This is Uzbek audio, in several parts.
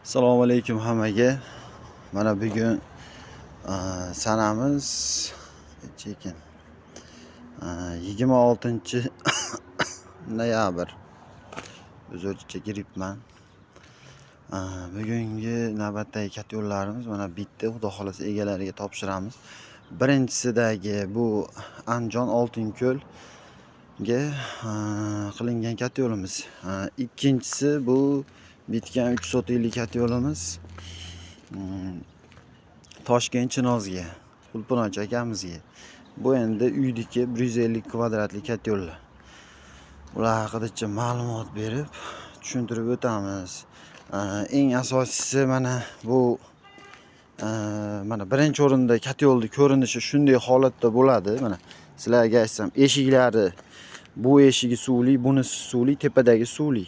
Assalomu alaykum hammaga. Mana bugun sanamiz chekin 26 noyabr. O'zimcha giribman. Bugungi navbatdagi katta yo'llarimiz mana bitta, xudo xolasa egalariga topshiramiz. Birinchisidagi bu Andijon Oltinko'lga qilingan katta yo'limiz. Ikkinchisi bu bitgan 3 sotiklik katta yo'limiz Toshkent Chinozga, Xulponochi akamizga. Bu endi uydagi 150 kvadratlik katta yo'llar. Ular haqida ma'lumot berib, tushuntirib o'tamiz. Eng asosiysi mana bu mana birinchi o'rinda katta yo'lning ko'rinishi shunday holatda bo'ladi. Mana sizlarga aytsam, eshiklari bu eshigi suvli, bunisi suvli, tepadagi suvli.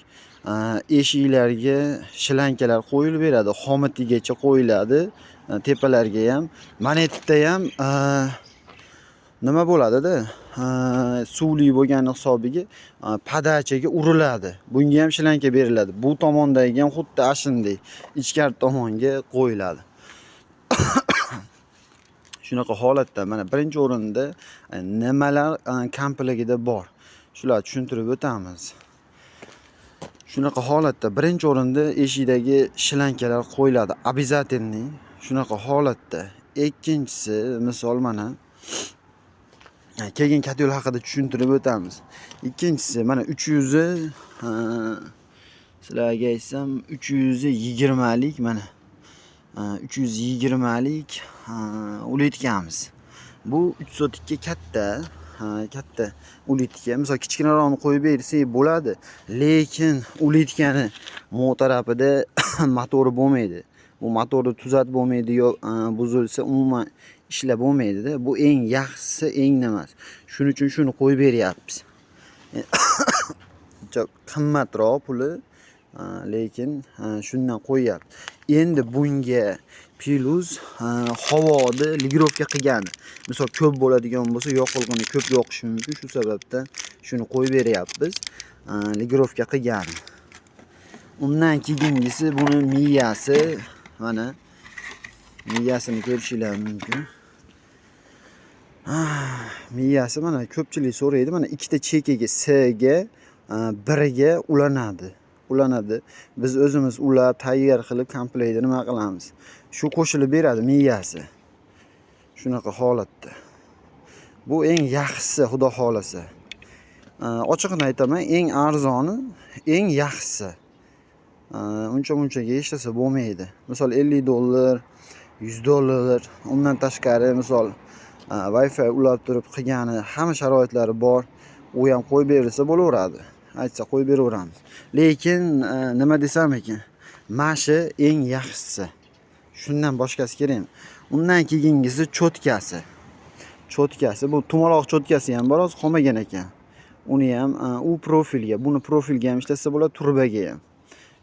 Eshiklarga shilankalar qo'yilib beradi, xomitigacha qo'yiladi. Tepalarga ham, manetda ham nima bo'ladi-da, suvli bo'lgan hisobiga padachaga uriladi. Bunga ham shilanka beriladi. Bu tomondagi ham xuddi ashunday ichkari tomonga qo'yiladi. Shunaqa holatda mana birinchi o'rinda nimalar komplektida bor, shularni tushuntirib o'tamiz. Shunaqa holatda birinchi o'rinda eshikdagi shilankalar qo'yiladi, обязательный. Shunaqa holatda. Ikkinchisi, misol mana keyin katta yo'l haqida tushuntirib o'tamiz. Ikkinchisi mana 300 sizlarga aytsam 320 lik mana 320 lik uletkamiz. Bu 3 sotikka katta uletka. Misol kichkinaroqni qo'yib bersak bo'ladi, lekin uletkani mo tarafida motori bo'lmaydi. Bu motorni tuzatib bo'lmaydi, yo buzilsa umuman ishlab bo'lmaydi-da. Bu eng yaxshisi, eng nimasi. Shuning uchun shuni qo'yib beryapmiz. Qimmatroq puli, lekin shundan qo'yyapti. Endi bunga plus havodni ligirovka qilgani. Misol ko'p bo'ladigan bo'lsa, yoqilg'ini ko'p yoqishi mumkin. Shu sababdan shuni qo'yib beryapmiz. Ligirovka qilgani. Undan keyingisi buni miyasi. Mana miyasini ko'rishingiz mumkin. Miyasi mana ko'pchilik so'raydi. Mana ikkita chekaga S ga, biriga ulanadi. Biz o'zimiz ulab, tayyor qilib komplektini nima qilamiz? Shu qo'shilib beradi miyasi. Shunaqa holatda. Bu eng yaxshisi, xudo xolasa. Ochiqni aytaman, eng arzoni, eng yaxshisi. Uncha-munchaga ishlasa bo'lmaydi. Misol $50, $100, undan tashqari misol Wi-Fi ulab turib qilgani hamma sharoitlari bor. U ham qo'yib berilsa bo'laveradi. Aytsa qo'yib beraveramiz. Lekin nima desam ekan? Mashi eng yaxshisi. Shundan boshqasi kerak emas. Undan keyingisi cho'tkasi. Bu tumaloq cho'tkasi ham biroz qolmagan ekan. Uni ham u profilga, buni profilga ham ishlasa bo'ladi, turbaga ham.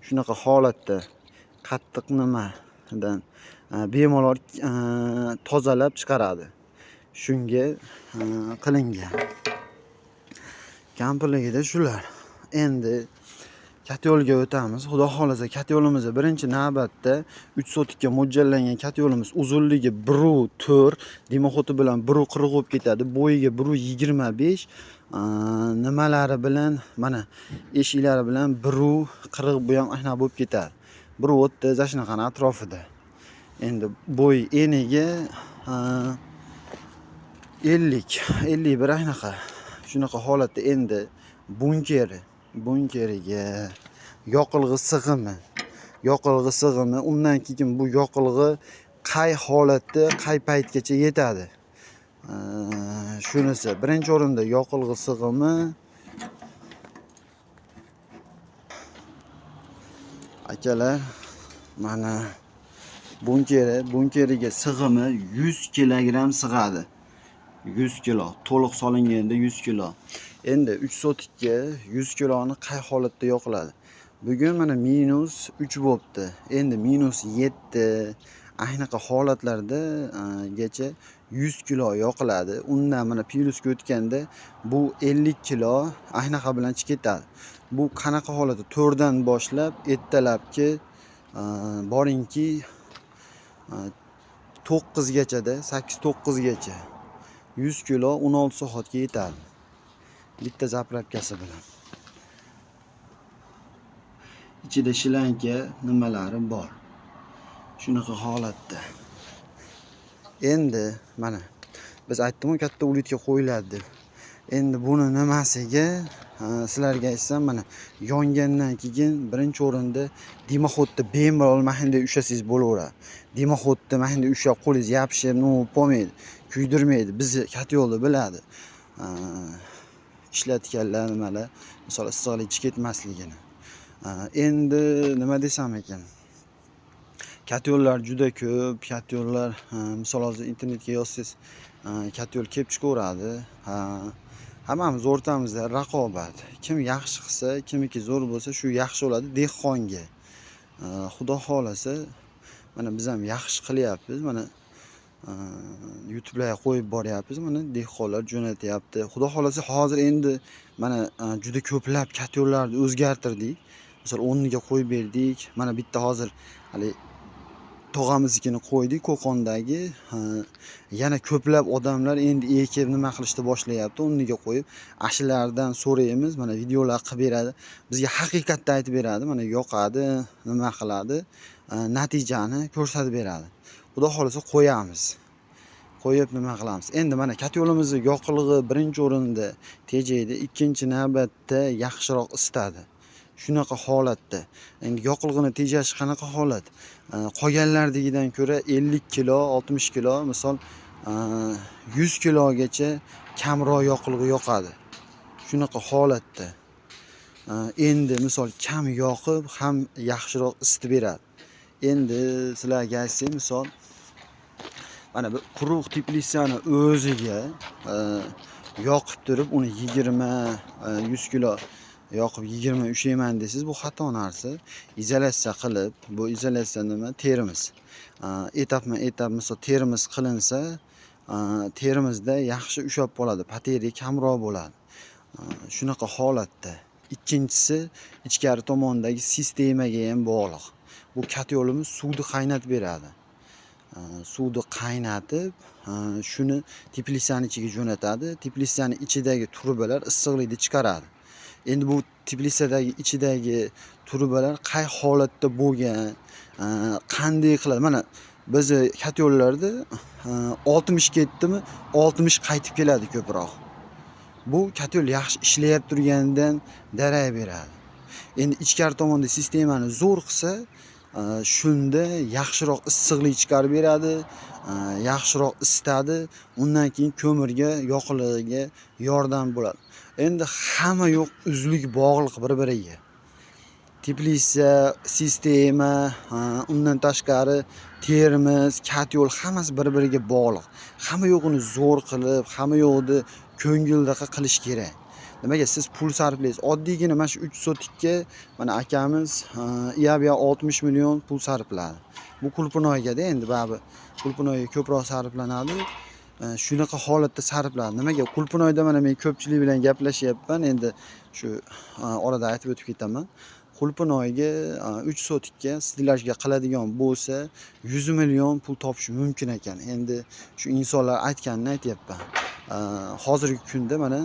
Shunaqa holatda qattiq nimadan bemalol tozalab chiqaradi. Shunga qilingan. Komplektida shular. Endi katta yo'lga o'tamiz. Xudo xolasa katta yo'limizda birinchi navbatda 3 sotikka mo'ljallangan katta yo'limiz uzunligi 1.4, dimoxoti bilan 1.40 bo'lib ketadi. Bo'yiga 1.25, nimalari bilan mana eshiklari bilan 1.40 bu ham ayna bo'lib ketadi. 1.30 ashunaqani atrofida. Endi bo'y eniga 51 aynaqa. Shunaqa holatda. Endi bunkeriga yoqilg'i sig'imi, undan keyin bu yoqilg'i qay holatda, qay paytgacha yetadi. Shunisi birinchi o'rinda yoqilg'i sig'imi. Akalar, mana bunkeriga sig'imi 100 kilogramm sig'adi. 100 kilo, to'liq solinganda 100 kilo. Endi 3 sotikka 100 kiloni qay holatda yoqiladi? Bugun mana -3 bo'libdi. Endi -7 aynaqa holatlarda gacha 100 kilo yoqiladi. Undan mana plyusga o'tganda bu 50 kilo aynaqa bilan chiqib ketadi. Bu qanaqa holatda? 4 dan boshlab ertalabki boringki 9 gachada, 8-9 gacha 100 kilo 16 soatga yetadi. Bitta zapravkasi bilan. Ichida shilanka nimalari bor. Shunaqa holatda. Endi mana biz aytdim-ku katta ulitga qo'yiladi deb. Endi buni nimasiga sizlarga aytsam, mana yongandan keyin birinchi o'rinda dimoxodda bemalol mahenda ushlasangiz bo'laveradi. Dimoxodda mahenda ushlab qo'lingiz yopishib, bo'lmaydi, kuydirmaydi. Bizni katyolni biladi. Ishlatganlar nimalar, misol issiqlik ichi ketmasligini. Endi nima desam ekan? Katyollar juda ko'p, katyollar misol hozir internetga yozsangiz, katyol kelib chiqaveradi. Hammamiz o'rtamizda raqobat. Kim yaxshi qilsa, kimiki zo'r bo'lsa, shu yaxshi bo'ladi dehqonga. Xudo xolasa, mana biz ham yaxshi qilyapmiz. Mana YouTube'larga qo'yib boryapmiz. Mana dehqonlar jo'natyapti. Xudo xolasa hozir endi mana juda ko'plab katyollarni o'zgartirdik. Misol 10 ga qo'yib berdik. Mana bitta hozir hali tog'amiznikini qo'ydik Qo'qondagi. Yana ko'plab odamlar endi ekib nima qilishni boshlayapti. 10 ga qo'yib, ashulardan so'raymiz, mana videolar qilib beradi. Bizga haqiqatni aytib beradi. Mana yoqadi, nima qiladi, natijani ko'rsatib beradi. Xudo xolasa qo'yamiz. Qo'yib nima qilamiz? Endi mana katyolimizni yoqilg'i birinchi o'rinda tejaydi, ikkinchi navbatda yaxshiroq isitadi. Shunaqa holatda. Endi yoqilg'ini tejashi qanaqa holat? Qolganlardagidan ko'ra 50 kilo, 60 kilo, misol 100 kilogacha kamroq yoqilg'i yoqadi. Shunaqa holatda. Endi misol kam yoqib, ham yaxshiroq isitib beradi. Endi sizlarga aytsam, misol mana bu quruq teplitsani o'ziga yoqib turib, uni 100 kilo yoqib 20 ushlayman desiz, bu xato narsa. Izolyatsiya qilib, bu izolyatsiya nima? Terimiz. Etapma-etap misol terimiz qilinsa, terimizda yaxshi ushab qoladi, pateri kamroq bo'ladi. Shunaqa holatda. Ikkinchisi, ichkari tomondagi sistemaga ham bog'liq. Bu katyolimiz suvni qaynatib beradi. Suvni qaynatib, shuni teplitsaning ichiga jo'natadi. Teplitsaning ichidagi turbalar issiqlikni chiqaradi. Endi bu teplitsadagi ichidagi turbalar qay holatda bo'lgan, qanday qiladi? Mana biz katyollarda 60 ketdimi, 60 qaytib keladi ko'proq. Bu katyol yaxshi ishlayib turganidan darak beradi. Endi ichkari tomonda sistemani zo'r qilsa, shunda yaxshiroq issiqlik chiqarib beradi, yaxshiroq isitadi. Undan keyin ko'mirga, yoqilg'iga yordam bo'ladi. Endi hamma yo'q uzlik bog'liq bir-biriga. Teplitsa, sistema, undan tashqari terimiz, katyol hammasi bir-biriga bog'liq. Hamma yo'g'ini zo'r qilib, hamma yo'qni ko'ngildaqa qilish kerak. Nimaga siz pul sarflaysiz? Oddiygina mana shu 3 sotikka mana akamiz iyab 60 million pul sarfladi. Bu Qulpinoyga-da endi baribir Qulpinoyga ko'proq sarflanadi. Shunaqa holatda sarfladi. Nimaga? Qulpinoyda mana men ko'pchilik bilan gaplashyapman. Endi shu orada aytib o'tib ketaman. Qulpinoyga 3 sotikka stilajga qiladigan bo'lsa 100 million pul topish mumkin ekan. Endi shu insonlar aytganini aytyapman. Hozirgi kunda mana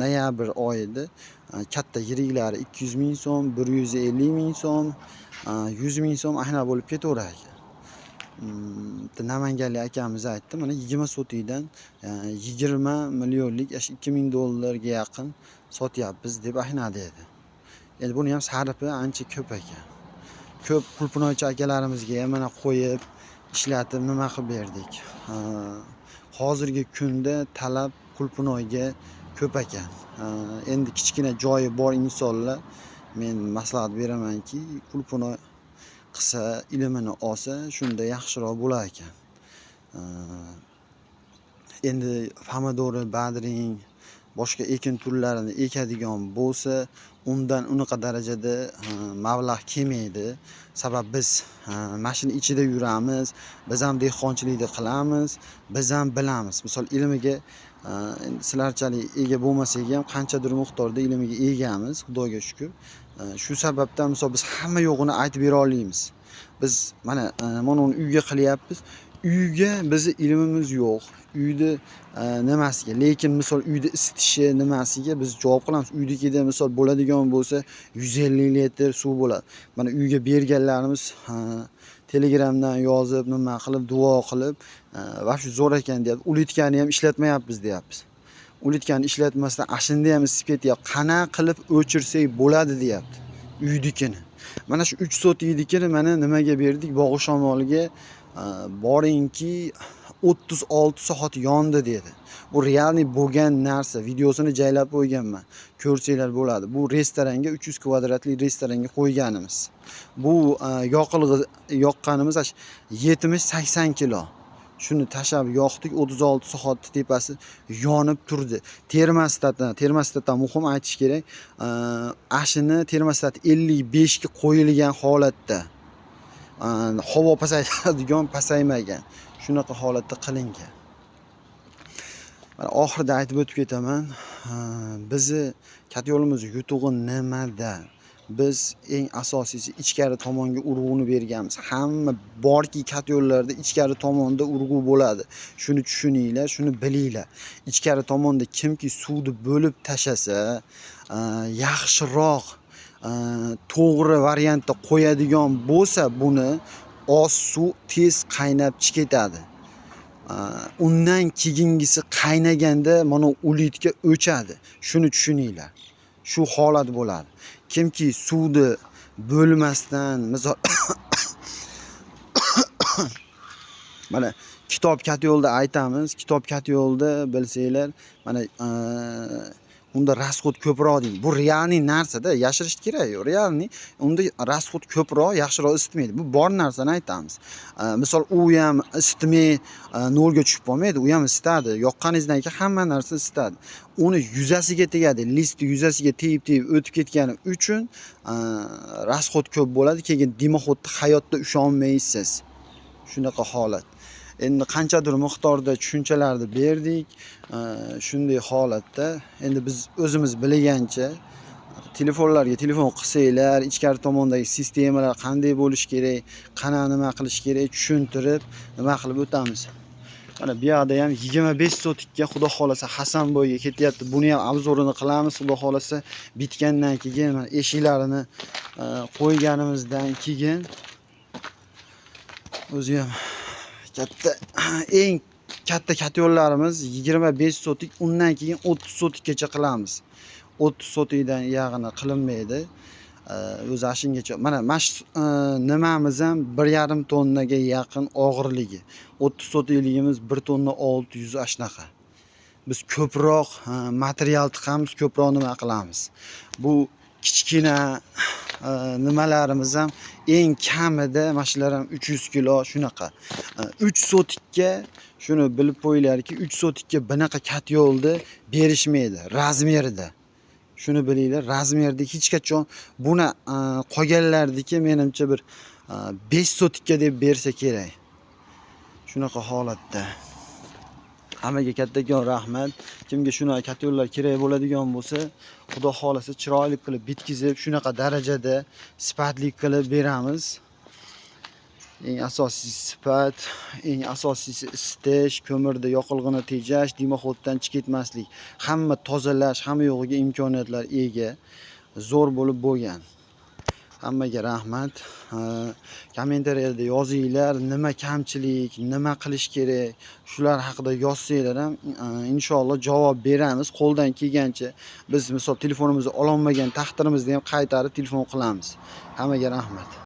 noyabr oyida katta yiriklari 200 ming so'm, 150 ming so'm, 100 ming so'm ahna bo'lib ketaverar ekan. Namanganlik akamiz aytdi, mana 20 sotikdan 20 millionlik, 2000 dollarga yaqin sotyapmiz deb ahna dedi. Endi buni ham sarfi ancha ko'p ekan. Ko'p Qulpinoychi akalarimizga ham mana qo'yib, ishlatib nima qilib berdik. Hozirgi kunda talab Qulpinoyga ko'p ekan. Endi kichkina joyi bor insonlar men maslahat beramanki, Qulpinoy qilsa, ilmini olsa, shunda yaxshiroq bo'lar ekan. Endi pomidori, badring, boshqa ekin turlarini ekadigan bo'lsa, undan unaqa darajada mablag' kelmaydi. Sabab biz mashina ichida yuramiz, biz ham dehqonchilikni qilamiz, biz ham bilamiz. Misol ilmiga sizlarchalik ega bo'lmasak ham qanchadir miqdorda ilmiga egamiz, Xudoga shukr. Shu sababdan misol biz hamma yo'g'ini aytib bera olmaymiz. Biz mana uni uyga qilyapmiz. Uyga bizni ilmimiz yo'q. Uyda nimasiga, lekin misol uyda isitishi nimasiga biz javob qilamiz. Uynikida misol bo'ladigan bo'lsa 150 litr suv bo'ladi. Mana uyga berganlarimiz Telegramdan yozib, nima qilib, duo qilib, va shu zo'r ekan deyapti. Ulitkani ham ishlatmayapmiz deyapmiz. Ulitkani ishlatmasdan ashinda ham isib ketyapti. Qanaqa qilib o'chirsak bo'ladi deyapti uynikini. Mana shu 3 sotiynikini mana nimaga berdik? Bog'i shamolga boringki 36 soat yondi dedi. Bu realniy bo'lgan narsa. Videosini joylab qo'yganman. Ko'rsanglar bo'ladi. Bu restoranga 300 kvadratli restoranga qo'yganimiz. Bu yoqqanimiz 70-80 kilo. Shuni tashab yoqdik, 36 soat tepasi yonib turdi. Termostatdan muhim aytish kerak. Ashini termostat 55 ga qo'yilgan holatda havo pasaytiradigan pasaymagan. Shunaqa holatda qilingan. Mana oxirida aytib o'tib ketaman. Bizni katyolimiz yutug'i nimada? Biz eng asosiysi ichkari tomonga urg'uni berganmiz. Hamma borki katyollarda ichkari tomonda urg'u bo'ladi. Shuni tushuninglar, shuni bilinglar. Ichkari tomonda kimki suvni bo'lib tashasa, yaxshiroq to'g'ri variantda qo'yadigan bo'lsa, buni oz suv tez qaynab chiqadi. Undan keyingisi qaynaganda mana ulitka o'chadi. Shuni tushuninglar. Shu holat bo'ladi. Kimki suvni bo'lmasdan, misol mana kitob katyolda aytamiz. Kitob katyolda bilsanglar, mana unda rasxod ko'proq deydi. Bu realniy narsa-da, yashirish kerak yo'q. Realniy unda rasxod ko'proq, yaxshiroq isitmaydi. Bu bor narsani aytamiz. Misol u ham isitmay 0 ga tushib qolmaydi, u ham isitadi. Yoqqaningizdan keyin hamma narsa isitadi. Uni yuzasiga tegadi, listi yuzasiga tegib o'tib ketgani uchun rasxod ko'p bo'ladi. Keyin dimoxodni hayotda ushonmaysiz. Shunaqa holat. Endi qanchadir miqdorda tushunchalarni berdik. Shunday holatda endi biz o'zimiz bilgancha telefonlarga telefon qilsanglar, ichkari tomondagi sistemalar qanday bo'lish kerak, qanaqa nima qilish kerak tushuntirib nima qilib o'tamiz. Mana bu yerda ham 25 sotikka xudo xolasa Hasanboyga ketyapti. Buni ham obzorini qilamiz xudo xolasa. Bitgandan keyin mana eshiklarini qo'yganimizdan keyin o'zi ham eng katta katyollarimiz 25 sotik, undan keyin 30 sotikgacha qilamiz. 30 sotikdan yag'ini qilinmaydi. O'zi ashingacha. Mana nimamiz ham 1,5 tonnaga yaqin og'irligi. 30 sotikligimiz 1 tonna 600 ashnaqa. Biz ko'proq material tiqamiz, ko'proq nima qilamiz. Bu kichkina nimalarimiz ham eng kamida mashalar ham 300 kilo shunaqa. 3 sotikka shuni bilib qo'yinglarki, 3 sotikka bunaqa katyolni berishmaydi razmerida. Shuni bilinglar, razmerda hech qachon buni qolganlardiki menimcha bir 5 sotikka deb bersa kerak. Shunaqa holatda. Hammaga kattakon rahmat. Kimga shunaqa katyollar kerak bo'ladigan bo'lsa, xudo xolasa chiroyli qilib bitkizib, shunaqa darajada sifatli qilib beramiz. Eng asosiysi sifat, eng asosiysi isitish, ko'mirda yoqilg'ini tejash, dimoxoddan chiqib ketmaslik. Hamma tozalash, hamma yo'g'iga imkoniyatlar ega. Zo'r bo'lib bo'lgan. Hammaga rahmat. Kommentariyada yozinglar, nima kamchilik, nima qilish kerak, shular haqida yozsanglar ham inshaalloh javob beramiz. Qo'ldan kelgancha biz misol telefonimizni ololmagan taqdirimizda ham qaytarib telefon qilamiz. Hammaga rahmat.